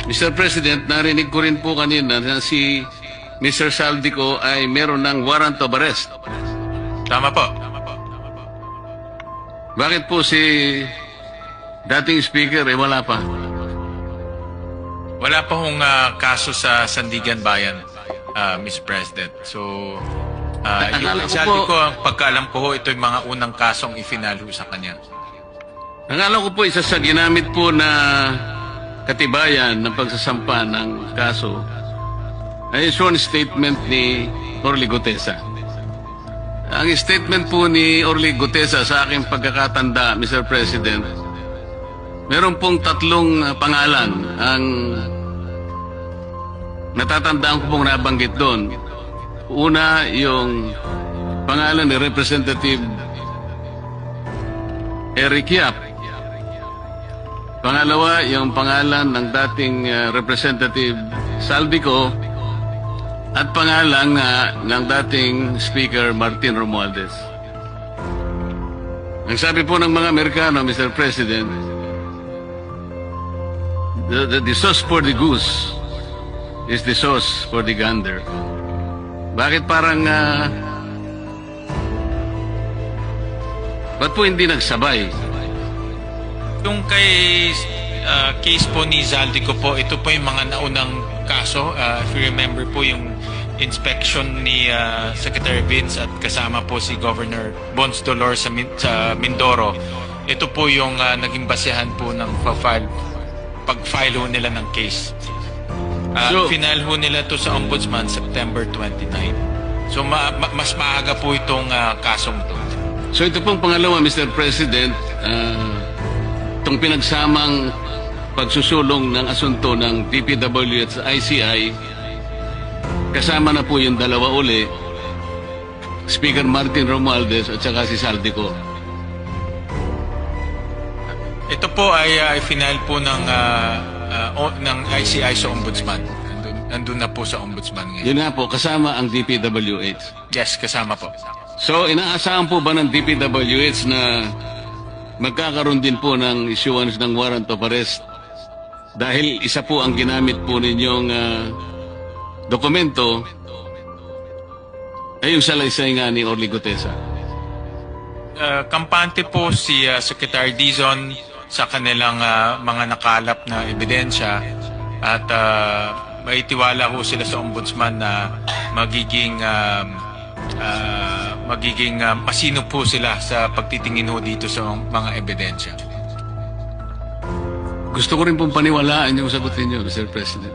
Mr. President, narinig ko rin po kanina na si Mr. Saldico ay meron ng warrant of arrest. Tama po. Bakit po si dating speaker wala pa? Wala pa hong kaso sa Sandigan Bayan, Mr. President. So, Akala ko sabi po- ko, ang pagkaalam ko ho, ito yung mga unang kasong ifinalo sa kanya. Akala ko po isa sa ginamit po na katibayan ng pagsasampa ng kaso ay sworn statement ni Orly Gutesa. Ang statement po ni Orly Gutesa sa aking pagkakatanda, Mr. President, meron pong tatlong pangalan ang natatandaan ko pong nabanggit doon. Una, yung pangalan ni Representative Eric Yap. Pangalawa, yung pangalan ng dating Representative Saldico at pangalan ng dating Speaker Martin Romualdez. Ang sabi po ng mga Amerikano, Mr. President, the sauce for the goose is the sauce for the gander. Bakit parang ba't po hindi nagsabay? Yung kay case po ni Zaldico po, ito po yung mga naunang kaso. If you remember po yung inspection ni Secretary Vince at kasama po si Governor Bons Dolor sa Mindoro. Ito po yung naging basehan po ng pag-file ho nila ng case. Final ho nila to sa Ombudsman September 29. So mas maaga po itong kasong to. So ito pong pangalawa, Mr. President, itong pinagsamang pagsusulong ng asunto ng DPWH at ICI, kasama na po yung dalawa uli, Speaker Martin Romualdez at saka si Saldico. Ito po ay final po ng ICI sa Ombudsman. Andun na po sa Ombudsman ngayon. Yun nga po, kasama ang DPWH. Yes, kasama po. So inaasahan po ba ng DPWH na magkakaroon din po ng issuance ng warrant of arrest dahil isa po ang ginamit po ninyong dokumento ay yung salaysay nga ni Orly Gutesa? Kampante po si Secretary Dizon sa kanilang mga nakalap na ebidensya at may tiwala ho sila sa Ombudsman na magiging masino po sila sa pagtitingin ho dito sa mga ebidensya. Gusto ko rin pong paniwalaan yung sagutin niyo, Mr. President.